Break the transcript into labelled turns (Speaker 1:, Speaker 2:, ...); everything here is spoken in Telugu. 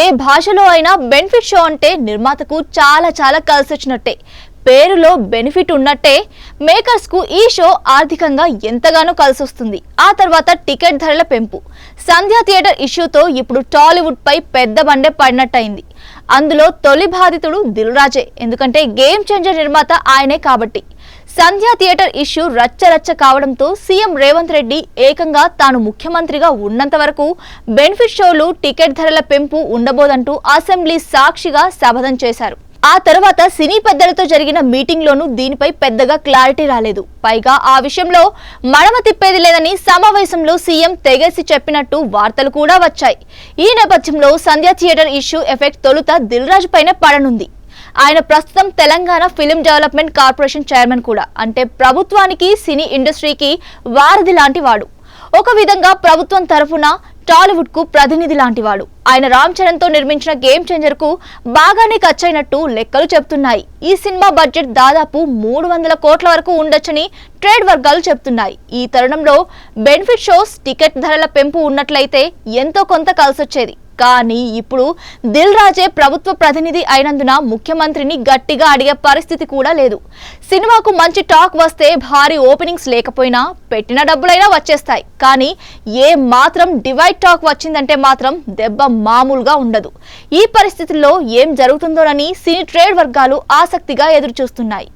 Speaker 1: ఏ భాషలో అయినా బెనిఫిట్ షో అంటే నిర్మాతకు చాలా కలిసొచ్చినట్టే. పేరులో బెనిఫిట్ ఉన్నట్టే మేకర్స్ కు ఈ షో ఆర్థికంగా ఎంతగానో కలిసొస్తుంది. ఆ తర్వాత టికెట్ ధరల పెంపు, సంధ్య థియేటర్ ఇష్యూతో ఇప్పుడు టాలీవుడ్ పై పెద్ద బండే పడినట్టయింది. అందులో తొలి బాధితుడు దిల్ రాజే. ఎందుకంటే గేమ్ చేంజర్ నిర్మాత ఆయనే కాబట్టి. సంధ్య థియేటర్ ఇష్యూ రచ్చ కావడంతో సీఎం రేవంత్ రెడ్డి ఏకంగా తాను ముఖ్యమంత్రిగా ఉన్నంత వరకు బెనిఫిట్ షోలు, టికెట్ ధరల పెంపు ఉండబోదంటూ అసెంబ్లీ సాక్షిగా శపథం చేశారు. ఆ తర్వాత సినీ పెద్దలతో జరిగిన మీటింగ్ లోనూ దీనిపై పెద్దగా క్లారిటీ రాలేదు. పైగా ఆ విషయంలో మడమ తిప్పేది లేదని సమావేశంలో సీఎం తెగేసి చెప్పినట్టు వార్తలు కూడా వచ్చాయి. ఈ నేపథ్యంలో సంధ్య థియేటర్ ఇష్యూ ఎఫెక్ట్ తొలుత దిల్ రాజు పైన పడనుంది. ఆయన ప్రస్తుతం Telangana film development corporation chairman కూడా. అంటే ప్రభుత్వానికి, సినీ ఇండస్ట్రీకి వారధి లాంటి వాడు. ఒక విధంగా ప్రభుత్వం తరఫున టాలీవుడ్ కు ప్రతినిధి లాంటివాడు. ఆయన రామ్ చరణ్ తో నిర్మించిన గేమ్ చేంజర్ కు బాగానే ఖర్చయినట్టు లెక్కలు చెప్తున్నాయి. ఈ సినిమా బడ్జెట్ దాదాపు 300 కోట్ల వరకు ఉండొచ్చని ట్రేడ్ వర్గాలు చెప్తున్నాయి. ఈ తరుణంలో బెనిఫిట్ షోస్, టికెట్ ధరల పెంపు ఉన్నట్లయితే ఎంతో కొంత కలిసొచ్చేది. కానీ ఇప్పుడు దిల్ రాజే ప్రభుత్వ ప్రతినిధి అయినందున ముఖ్యమంత్రిని గట్టిగా అడిగే పరిస్థితి కూడా లేదు. సినిమాకు మంచి టాక్ వస్తే భారీ ఓపెనింగ్స్ లేకపోయినా పెట్టిన డబ్బులైనా వచ్చేస్తాయి. కానీ ఏ మాత్రం డివైడ్ టాక్ వచ్చిందంటే మాత్రం దెబ్బ మామూలుగా ఉండదు. ఈ పరిస్థితుల్లో ఏం జరుగుతుందోనని సినీ ట్రేడ్ వర్గాలు ఆసక్తిగా ఎదురు చూస్తున్నాయి.